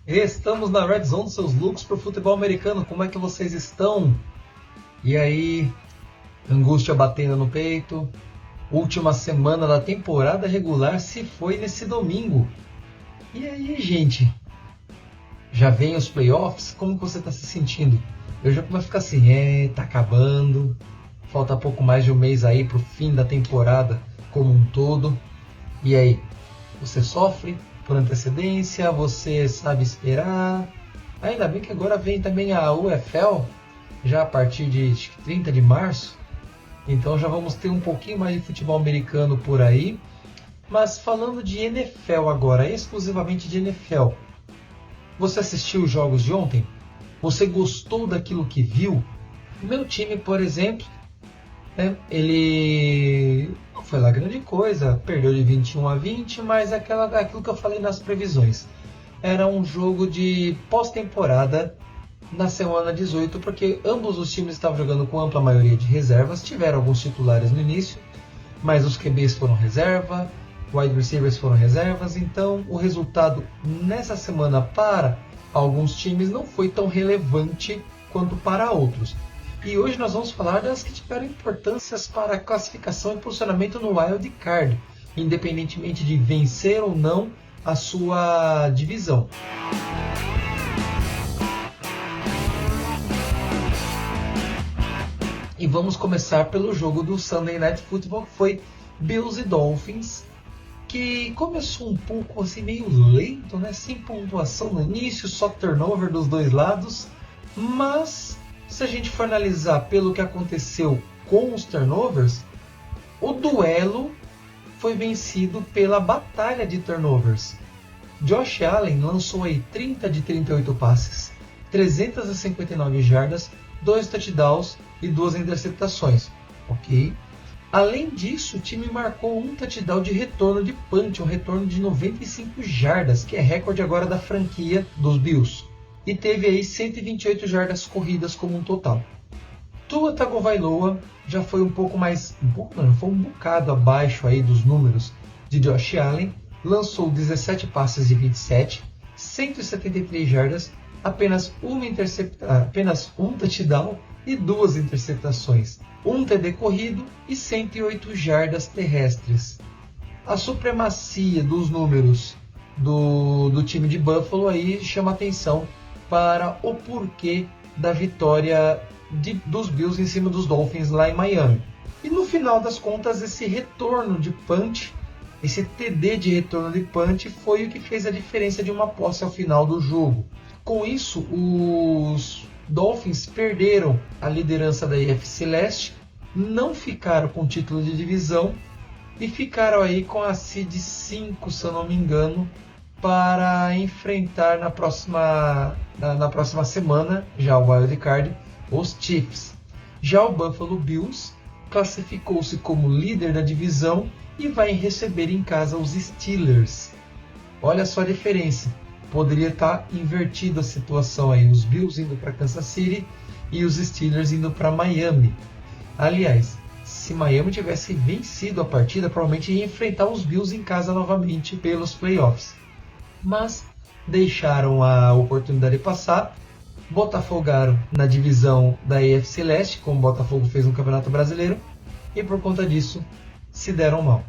Estamos na Red Zone, seus looks para o futebol americano. Como é que vocês estão? E aí, angústia batendo no peito. Última semana da temporada regular se foi nesse domingo. E aí, gente? Já vem os playoffs? Como você está se sentindo? Eu já começo a ficar assim, tá acabando. Falta pouco mais de um mês aí pro fim da temporada como um todo. E aí? Você sofre por antecedência? Você sabe esperar? Ainda bem que agora vem também a UFL, já a partir de 30 de março. Então já vamos ter um pouquinho mais de futebol americano por aí. Mas falando de NFL agora, exclusivamente de NFL. Você assistiu os jogos de ontem? Você gostou daquilo que viu? Meu time, por exemplo, ele não foi lá grande coisa, perdeu de 21-20, mas aquilo que eu falei nas previsões. Era um jogo de pós-temporada na semana 18, porque ambos os times estavam jogando com ampla maioria de reservas, tiveram alguns titulares no início, mas os QBs foram reserva, wide receivers foram reservas, então o resultado nessa semana para alguns times não foi tão relevante quanto para outros. E hoje nós vamos falar das que tiveram importâncias para a classificação e posicionamento no Wild Card, independentemente de vencer ou não a sua divisão. E vamos começar pelo jogo do Sunday Night Football, que foi Bills e Dolphins, que começou um pouco assim meio lento, né? Sem pontuação no início, só turnover dos dois lados, mas se a gente for analisar pelo que aconteceu com os turnovers, o duelo foi vencido pela batalha de turnovers. Josh Allen lançou aí 30 de 38 passes, 359 jardas, 2 touchdowns e 2 interceptações. Ok? Além disso, o time marcou um touchdown de retorno de punch, um retorno de 95 jardas, que é recorde agora da franquia dos Bills. E teve aí 128 jardas corridas como um total. Tua Tagovailoa já foi um bocado abaixo aí dos números de Josh Allen, lançou 17 passes de 27, 173 jardas, apenas um touchdown e 2 interceptações, um TD corrido e 108 jardas terrestres. A supremacia dos números do time de Buffalo aí chama atenção para o porquê da vitória dos Bills em cima dos Dolphins lá em Miami. E no final das contas, esse retorno de punch, esse TD de retorno de punch foi o que fez a diferença de uma posse ao final do jogo. Com isso, os Dolphins perderam a liderança da AFC Leste, não ficaram com o título de divisão e ficaram aí com a Seed 5, se eu não me engano, para enfrentar na próxima semana, já o Wild Card, os Chiefs. Já o Buffalo Bills classificou-se como líder da divisão e vai receber em casa os Steelers. Olha só a diferença. Poderia estar invertida a situação aí, os Bills indo para Kansas City e os Steelers indo para Miami. Aliás, se Miami tivesse vencido a partida, provavelmente ia enfrentar os Bills em casa novamente pelos playoffs. Mas deixaram a oportunidade passar, botafogaram na divisão da AFC Leste, como o Botafogo fez no Campeonato Brasileiro, e por conta disso se deram mal.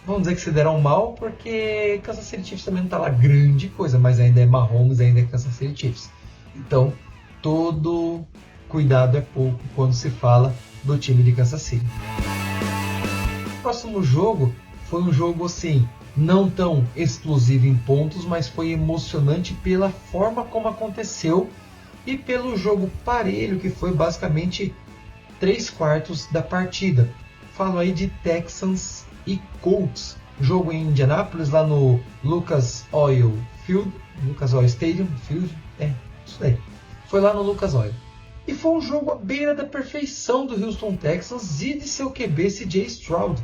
Vamos dizer que se deram mal porque Kansas City Chiefs também não está lá grande coisa, mas ainda é Mahomes, ainda é Kansas City Chiefs. Então, todo cuidado é pouco quando se fala do time de Kansas City. O próximo jogo foi um jogo assim, não tão explosivo em pontos, mas foi emocionante pela forma como aconteceu e pelo jogo parelho que foi basicamente 3/4 da partida. Falo aí de Texans e Colts, jogo em Indianápolis, lá no Lucas Oil Stadium, isso aí. Foi lá no Lucas Oil. E foi um jogo à beira da perfeição do Houston Texans e de seu QB CJ Stroud,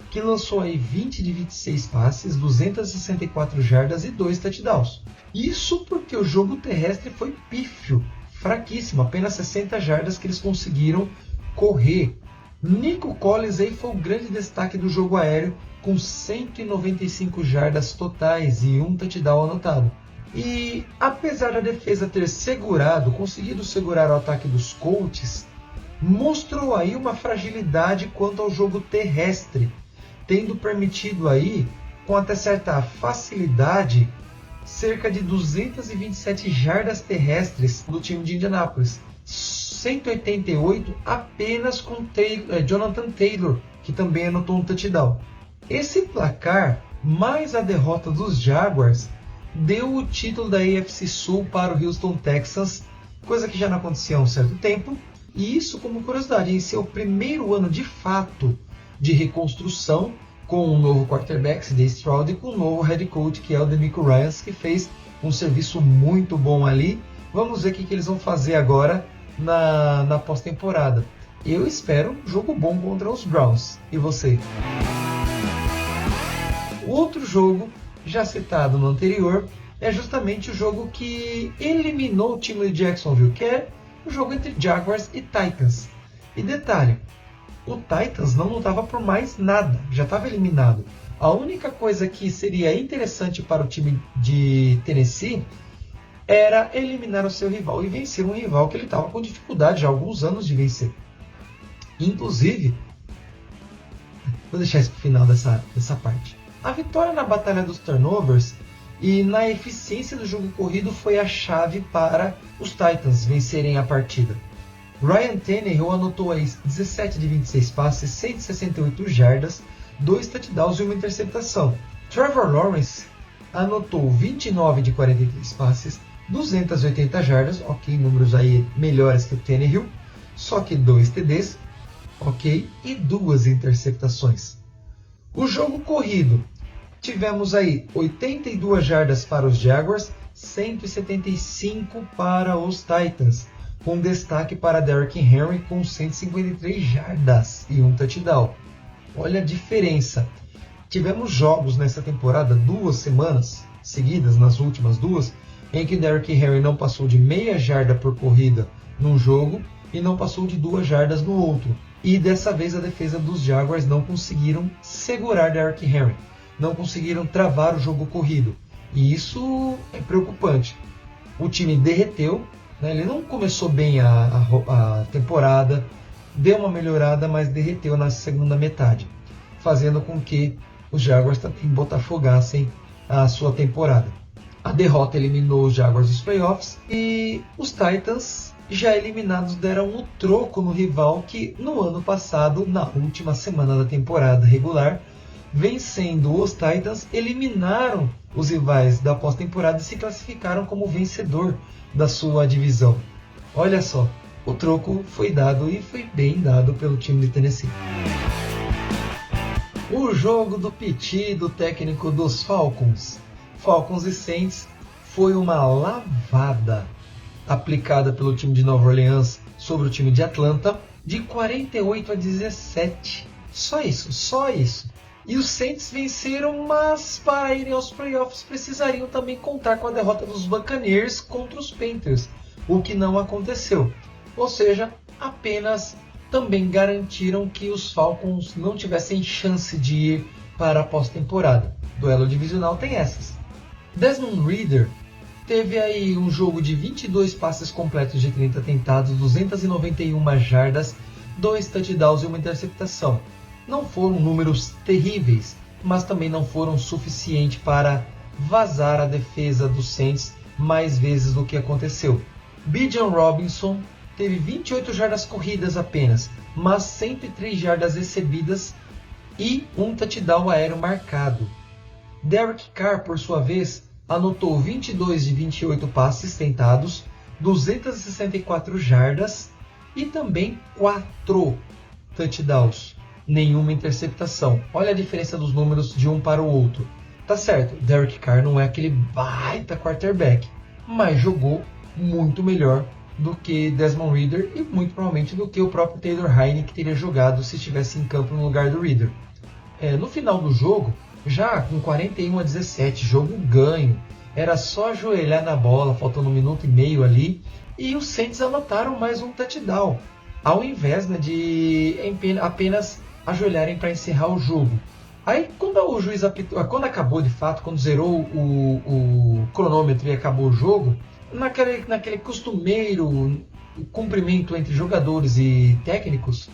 que lançou aí 20 de 26 passes, 264 jardas e 2 touchdowns. Isso porque o jogo terrestre foi pífio, fraquíssimo, apenas 60 jardas que eles conseguiram correr. Nico Collins aí foi o grande destaque do jogo aéreo, com 195 jardas totais e um touchdown anotado. E apesar da defesa ter conseguido segurar o ataque dos Colts, mostrou aí uma fragilidade quanto ao jogo terrestre, tendo permitido aí, com até certa facilidade, cerca de 227 jardas terrestres do time de Indianápolis. 188 apenas com Jonathan Taylor, que também anotou um touchdown. Esse placar, mais a derrota dos Jaguars, deu o título da AFC Sul para o Houston Texans, coisa que já não acontecia há um certo tempo. E isso, como curiosidade, em seu primeiro ano de fato de reconstrução, com um novo quarterback, C.J. Stroud, e com um novo head coach, que é o DeMeco Ryans, que fez um serviço muito bom ali. Vamos ver o que eles vão fazer agora na pós-temporada. Eu espero um jogo bom contra os Browns. E você? O outro jogo, já citado no anterior, é justamente o jogo que eliminou o time de Jacksonville, que é o jogo entre Jaguars e Titans. E detalhe, o Titans não lutava por mais nada, já estava eliminado. A única coisa que seria interessante para o time de Tennessee era eliminar o seu rival e vencer um rival que ele estava com dificuldade já há alguns anos de vencer. Inclusive, vou deixar isso para o final dessa parte. A vitória na batalha dos turnovers e na eficiência do jogo corrido foi a chave para os Titans vencerem a partida. Ryan Tannehill anotou aí 17 de 26 passes, 168 jardas, 2 touchdowns e uma interceptação. Trevor Lawrence anotou 29 de 43 passes, 280 jardas, ok, números aí melhores que o Tannehill, só que 2 TDs, ok, e 2 interceptações. O jogo corrido, tivemos aí 82 jardas para os Jaguars, 175 para os Titans, com destaque para Derrick Henry com 153 jardas e um touchdown. Olha a diferença. Tivemos jogos nessa temporada, 2 semanas seguidas, nas últimas 2, em que Derrick Henry não passou de meia jarda por corrida num jogo e não passou de 2 jardas no outro. E dessa vez a defesa dos Jaguars não conseguiram segurar Derrick Henry, não conseguiram travar o jogo corrido. E isso é preocupante. O time derreteu, né? Ele não começou bem a temporada, deu uma melhorada, mas derreteu na segunda metade, fazendo com que os Jaguars também botafogassem a sua temporada. A derrota eliminou os Jaguars dos playoffs e os Titans, já eliminados, deram o troco no rival que no ano passado, na última semana da temporada regular, vencendo os Titans, eliminaram os rivais da pós-temporada e se classificaram como vencedor da sua divisão. Olha só, o troco foi dado e foi bem dado pelo time de Tennessee. O jogo do Piti, do técnico dos Falcons e Saints, foi uma lavada aplicada pelo time de Nova Orleans sobre o time de Atlanta de 48-17. Só isso. E os Saints venceram, mas para irem aos playoffs precisariam também contar com a derrota dos Buccaneers contra os Panthers, o que não aconteceu. Ou seja, apenas também garantiram que os Falcons não tivessem chance de ir para a pós-temporada. Duelo divisional tem essas. Desmond Ridder teve aí um jogo de 22 passes completos de 30 tentados, 291 jardas, 2 touchdowns e uma interceptação. Não foram números terríveis, mas também não foram suficientes para vazar a defesa dos Saints mais vezes do que aconteceu. Bijan Robinson teve 28 jardas corridas apenas, mas 103 jardas recebidas e um touchdown aéreo marcado. Derek Carr, por sua vez, anotou 22 de 28 passes tentados, 264 jardas e também 4 touchdowns. Nenhuma interceptação. Olha a diferença dos números de um para o outro. Tá certo, Derek Carr não é aquele baita quarterback, mas jogou muito melhor do que Desmond Ridder e muito provavelmente do que o próprio Taylor Heinicke teria jogado se estivesse em campo no lugar do Ridder. No final do jogo, já com 41-17, jogo ganho, era só ajoelhar na bola, faltando 1 minuto e meio ali, e os Saints anotaram mais um touchdown, ao invés de apenas ajoelharem para encerrar o jogo. Aí quando o juiz apitou, quando acabou de fato, quando zerou o cronômetro e acabou o jogo, naquele costumeiro cumprimento entre jogadores e técnicos,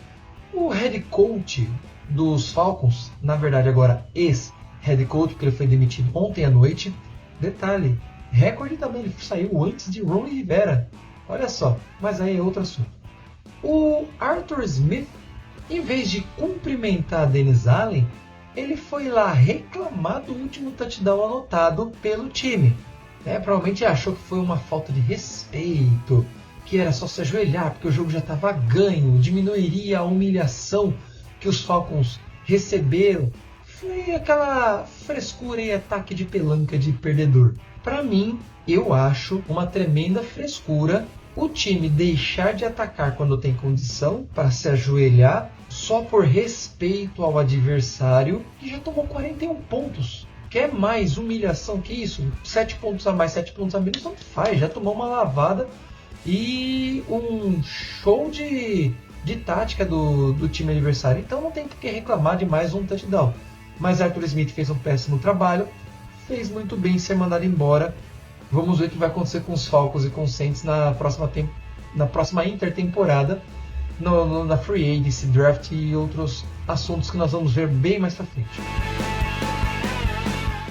o head coach dos Falcons, na verdade agora ex-head coach, porque ele foi demitido ontem à noite, detalhe, recorde também, ele saiu antes de Ron Rivera, olha só, mas aí é outro assunto. O Arthur Smith, em vez de cumprimentar Dennis Allen, ele foi lá reclamar do último touchdown anotado pelo time. Provavelmente achou que foi uma falta de respeito, que era só se ajoelhar porque o jogo já estava ganho, diminuiria a humilhação que os Falcons receberam. Foi aquela frescura e ataque de pelanca de perdedor. Para mim, eu acho uma tremenda frescura o time deixar de atacar quando tem condição para se ajoelhar só por respeito ao adversário que já tomou 41 pontos. Quer mais humilhação que isso? 7 pontos a mais, 7 pontos a menos, não faz. Já tomou uma lavada e um show de tática do time adversário. Então não tem por que reclamar de mais um touchdown. Mas Arthur Smith fez um péssimo trabalho, fez muito bem ser mandado embora. Vamos ver o que vai acontecer com os Falcons e com os Saints na próxima intertemporada, na Free Agency, Draft e outros assuntos que nós vamos ver bem mais pra frente.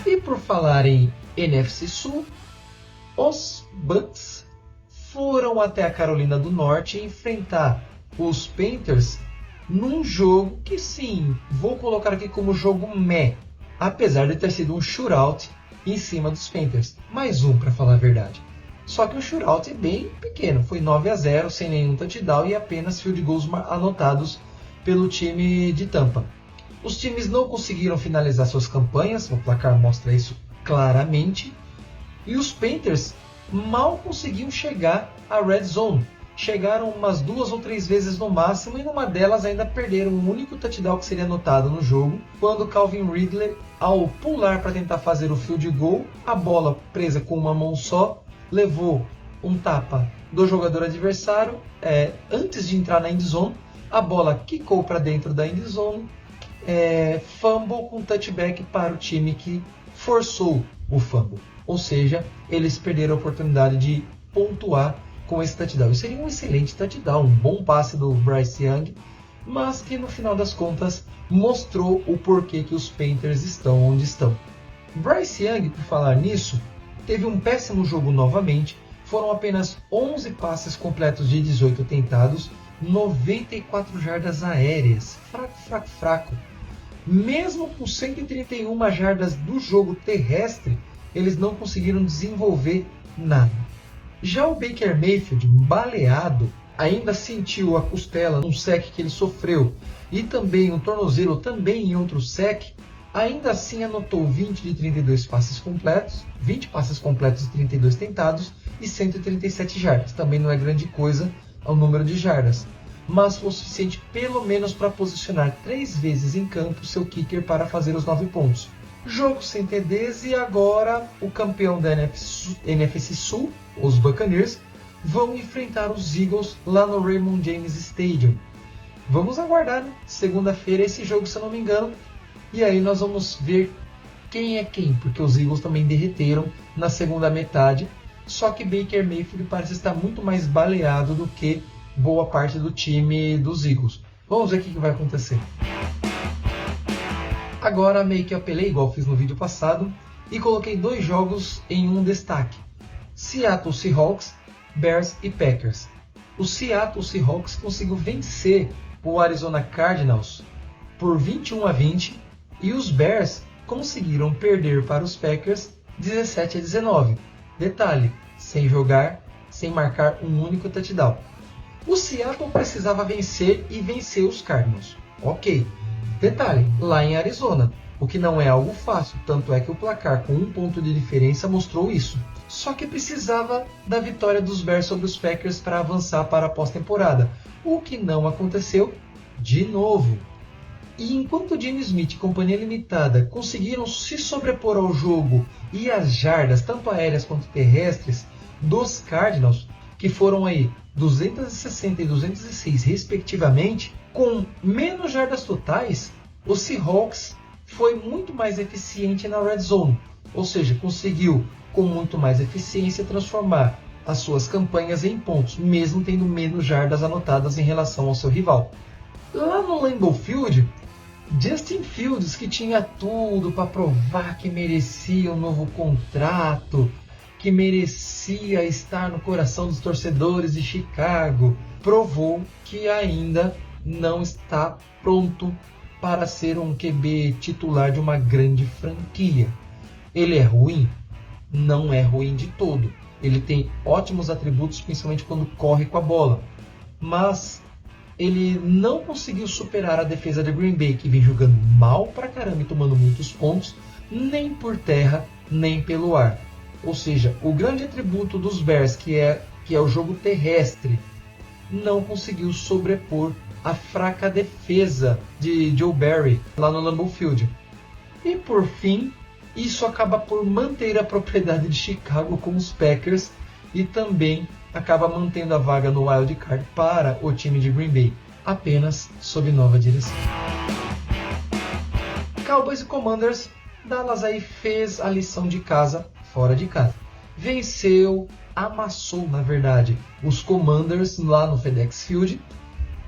E por falar em NFC Sul, os Bucks foram até a Carolina do Norte enfrentar os Panthers num jogo que sim, vou colocar aqui como jogo meh, apesar de ter sido um shootout em cima dos Panthers. Mais um, para falar a verdade. Só que um shootout bem pequeno. Foi 9-0, sem nenhum touchdown e apenas field goals anotados pelo time de Tampa. Os times não conseguiram finalizar suas campanhas, o placar mostra isso claramente. E os Panthers mal conseguiam chegar à red zone. Chegaram umas 2 ou 3 vezes no máximo e numa delas ainda perderam o único touchdown que seria anotado no jogo, quando Calvin Ridley, ao pular para tentar fazer o field goal, a bola presa com uma mão só, levou um tapa do jogador adversário antes de entrar na endzone, a bola quicou para dentro da endzone, fumble com touchback para o time que forçou o fumble. Ou seja, eles perderam a oportunidade de pontuar com esse touchdown. Seria um excelente touchdown, um bom passe do Bryce Young, mas que no final das contas mostrou o porquê que os Panthers estão onde estão. Bryce Young, por falar nisso, teve um péssimo jogo novamente. Foram apenas 11 passes completos de 18 tentados, 94 jardas aéreas. Fraco. Mesmo com 131 jardas do jogo terrestre, eles não conseguiram desenvolver nada. Já o Baker Mayfield, baleado, ainda sentiu a costela num sec que ele sofreu e também um tornozelo também em outro sec. Ainda assim anotou 20 de 32 passes completos, 20 passes completos e 32 tentados e 137 jardas. Também não é grande coisa o número de jardas, mas foi o suficiente pelo menos para posicionar 3 vezes em campo seu kicker para fazer os 9 pontos. Jogo sem TDs e agora o campeão da NFC Sul, os Buccaneers, vão enfrentar os Eagles lá no Raymond James Stadium. Vamos aguardar, né? Segunda-feira esse jogo, se eu não me engano, e aí nós vamos ver quem é quem, porque os Eagles também derreteram na segunda metade, só que Baker Mayfield parece estar muito mais baleado do que boa parte do time dos Eagles. Vamos ver o que vai acontecer. Agora meio que apelei, igual fiz no vídeo passado, e coloquei 2 jogos em um destaque. Seattle Seahawks, Bears e Packers. O Seattle Seahawks conseguiu vencer o Arizona Cardinals por 21-20 e os Bears conseguiram perder para os Packers 17-19. Detalhe, sem jogar, sem marcar um único touchdown. O Seattle precisava vencer e vencer os Cardinals. Ok. Detalhe, lá em Arizona, o que não é algo fácil, tanto é que o placar com 1 ponto de diferença mostrou isso. Só que precisava da vitória dos Bears sobre os Packers para avançar para a pós-temporada, o que não aconteceu de novo. E enquanto Geno Smith e companhia limitada conseguiram se sobrepor ao jogo e às jardas, tanto aéreas quanto terrestres, dos Cardinals, que foram aí 260 e 206 respectivamente, com menos jardas totais, os Seahawks foi muito mais eficiente na Red Zone, ou seja, conseguiu com muito mais eficiência transformar as suas campanhas em pontos, mesmo tendo menos jardas anotadas em relação ao seu rival. Lá no Lambeau Field, Justin Fields, que tinha tudo para provar que merecia um novo contrato, que merecia estar no coração dos torcedores de Chicago, provou que ainda não está pronto para ser um QB titular de uma grande franquia. Ele é ruim? Não é ruim de todo. Ele tem ótimos atributos, principalmente quando corre com a bola. Mas ele não conseguiu superar a defesa de Green Bay, que vem jogando mal pra caramba e tomando muitos pontos, nem por terra, nem pelo ar. Ou seja, o grande atributo dos Bears, que é o jogo terrestre, não conseguiu sobrepor a fraca defesa de Joe Barry lá no Lambeau Field. E por fim, isso acaba por manter a propriedade de Chicago com os Packers e também acaba mantendo a vaga no Wild Card para o time de Green Bay, apenas sob nova direção. Cowboys e Commanders, Dallas aí fez a lição de casa fora de casa. Venceu, amassou na verdade os Commanders lá no FedEx Field,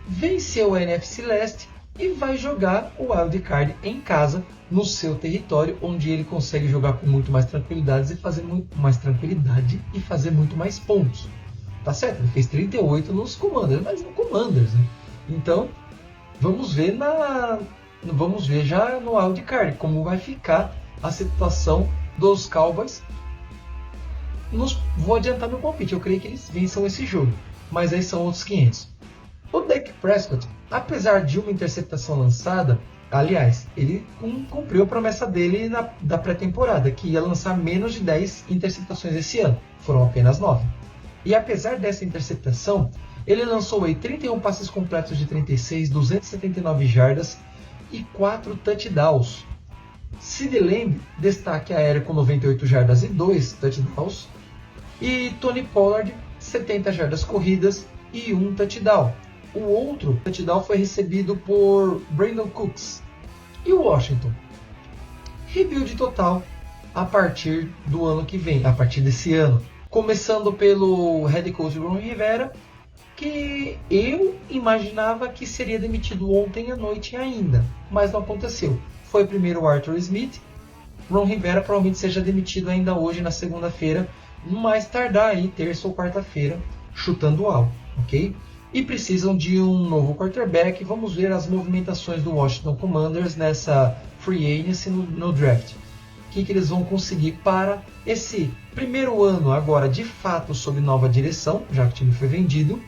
venceu a NFC Leste e vai jogar o Wild Card em casa, no seu território, onde ele consegue jogar com muito mais tranquilidade e fazer muito mais pontos. Tá certo? Ele fez 38 nos Commanders, mas no Commanders, né? Então, vamos ver já no Wild Card como vai ficar a situação dos Cowboys. Vou adiantar meu palpite, eu creio que eles vençam esse jogo, mas aí são outros 500. O Dak Prescott, apesar de uma interceptação lançada, aliás, ele cumpriu a promessa dele da pré-temporada, que ia lançar menos de 10 interceptações esse ano. Foram apenas 9. E apesar dessa interceptação, ele lançou aí 31 passes completos de 36, 279 jardas e 4 touchdowns. CeeDee Lamb, destaque aéreo com 98 jardas e 2 touchdowns. E Tony Pollard, 70 jardas corridas e 1 touchdown. O outro touchdown foi recebido por Brandon Cooks. E o Washington? Rebuild total a partir do ano que vem, a partir desse ano. Começando pelo head coach Ron Rivera, que eu imaginava que seria demitido ontem à noite ainda, mas não aconteceu. Foi primeiro o Arthur Smith. Ron Rivera provavelmente seja demitido ainda hoje na segunda-feira, mais tardar aí terça ou quarta-feira, chutando alto, ok? E precisam de um novo quarterback. Vamos ver as movimentações do Washington Commanders nessa free agency no draft. O que eles vão conseguir para esse primeiro ano agora de fato sob nova direção, já que o time foi vendido,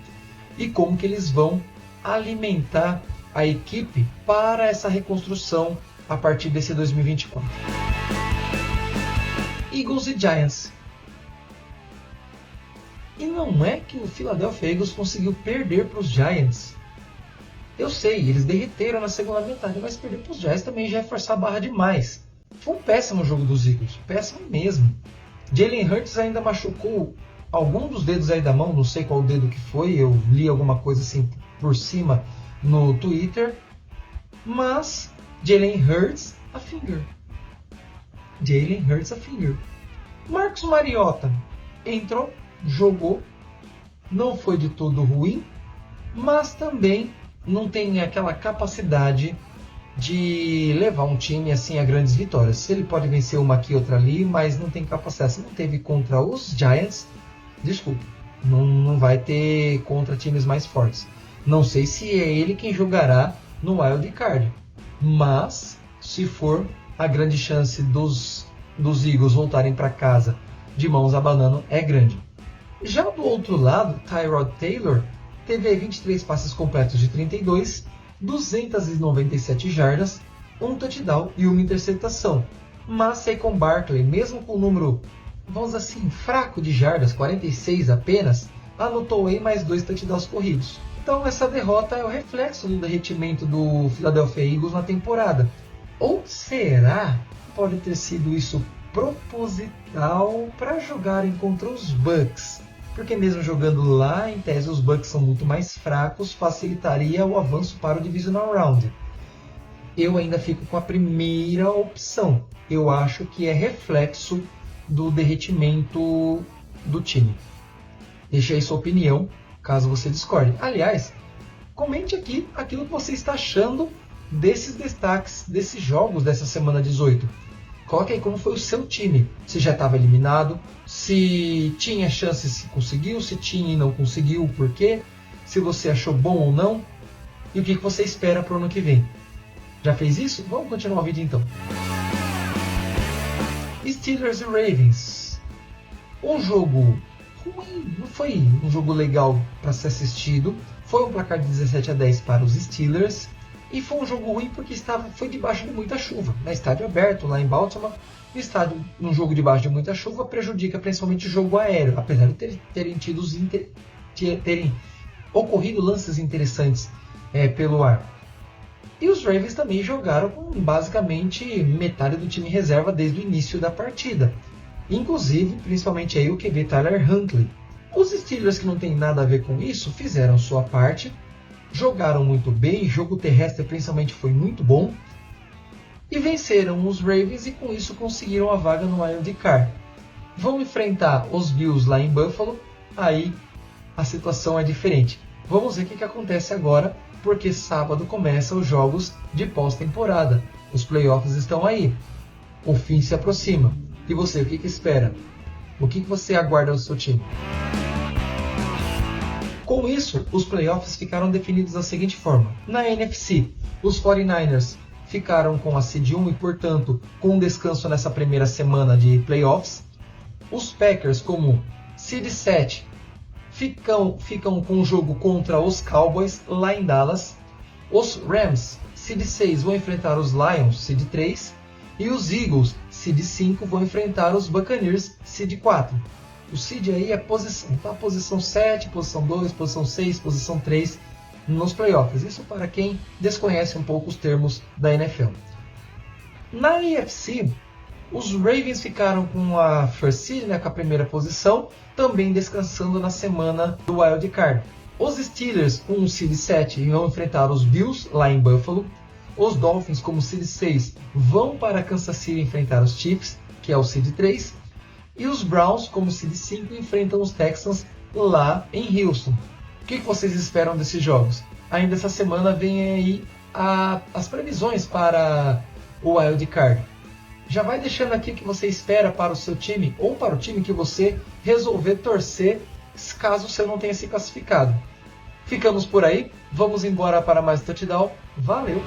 e como que eles vão alimentar a equipe para essa reconstrução a partir desse 2024. Eagles e Giants. E não é que o Philadelphia Eagles conseguiu perder para os Giants. Eu sei, eles derreteram na segunda metade, mas perder para os Giants também já é forçar a barra demais. Foi um péssimo jogo dos Eagles, péssimo mesmo. Jalen Hurts ainda machucou algum dos dedos aí da mão, não sei qual dedo que foi, eu li alguma coisa assim por cima no Twitter. Mas Jalen Hurts a finger. Jalen Hurts a finger. Marcus Mariota entrou, jogou, não foi de todo ruim, mas também não tem aquela capacidade de levar um time assim a grandes vitórias. Ele pode vencer uma aqui, outra ali, mas não tem capacidade. Se não teve contra os Giants, desculpa, não vai ter contra times mais fortes. Não sei se é ele quem jogará no Wild Card, mas se for, a grande chance dos Eagles voltarem para casa de mãos abanando é grande. Já do outro lado, Tyrod Taylor teve 23 passes completos de 32, 297 jardas, um touchdown e uma interceptação. Mas Saquon Barkley, mesmo com o número, vamos dizer assim, fraco de jardas, 46 apenas, anotou aí mais 2 touchdowns corridos. Então essa derrota é o reflexo do derretimento do Philadelphia Eagles na temporada. Ou será que pode ter sido isso proposital para jogarem contra os Bucks? Porque mesmo jogando lá, em tese os Bucks são muito mais fracos, facilitaria o avanço para o Divisional Round. eu ainda fico com a primeira opção. Eu acho que é reflexo do derretimento do time. Deixe aí sua opinião, caso você discorde. Aliás, comente aqui aquilo que você está achando desses destaques, desses jogos dessa semana 18. Coloque aí como foi o seu time. Se já estava eliminado, se tinha chances, se conseguiu, se tinha e não conseguiu, por quê? Se você achou bom ou não. E o que você espera para o ano que vem. Já fez isso? Vamos continuar o vídeo então. Steelers e Ravens. Um jogo ruim, não foi um jogo legal para ser assistido. Foi um placar de 17-10 para os Steelers. E foi um jogo ruim porque foi debaixo de muita chuva. Na estádio aberto, lá em Baltimore, num jogo debaixo de muita chuva prejudica principalmente o jogo aéreo. Apesar de terem ocorrido lances interessantes pelo ar. E os Ravens também jogaram com basicamente metade do time reserva desde o início da partida. Inclusive, principalmente aí o QB Tyler Huntley. Os Steelers, que não tem nada a ver com isso, fizeram sua parte, jogaram muito bem, jogo terrestre principalmente foi muito bom, e venceram os Ravens e com isso conseguiram a vaga no Wild Card. Vão enfrentar os Bills lá em Buffalo, aí a situação é diferente. Vamos ver o que acontece agora, porque sábado começam os jogos de pós-temporada. Os playoffs estão aí. O fim se aproxima. E você, o que espera? O que você aguarda do seu time? Com isso, os playoffs ficaram definidos da seguinte forma. Na NFC, os 49ers ficaram com a seed 1 e, portanto, com um descanso nessa primeira semana de playoffs. Os Packers, como seed 7, ficam com o jogo contra os Cowboys lá em Dallas. Os Rams, seed 6, vão enfrentar os Lions, seed 3. E os Eagles, seed 5, vão enfrentar os Buccaneers, seed 4. O seed aí é posição, tá? Posição 7, posição 2, posição 6, posição 3 nos playoffs. Isso para quem desconhece um pouco os termos da NFL. Na AFC, os Ravens ficaram com a first seed, com a primeira posição, também descansando na semana do Wild Card. Os Steelers, com o seed 7, vão enfrentar os Bills lá em Buffalo. Os Dolphins, como seed 6, vão para Kansas City enfrentar os Chiefs, que é o seed 3. E os Browns, como seed 5, enfrentam os Texans lá em Houston. O que vocês esperam desses jogos? Ainda essa semana vem aí as previsões para o Wild Card. Já vai deixando aqui o que você espera para o seu time ou para o time que você resolver torcer, caso o seu não tenha se classificado. Ficamos por aí, vamos embora para mais touchdown. Valeu!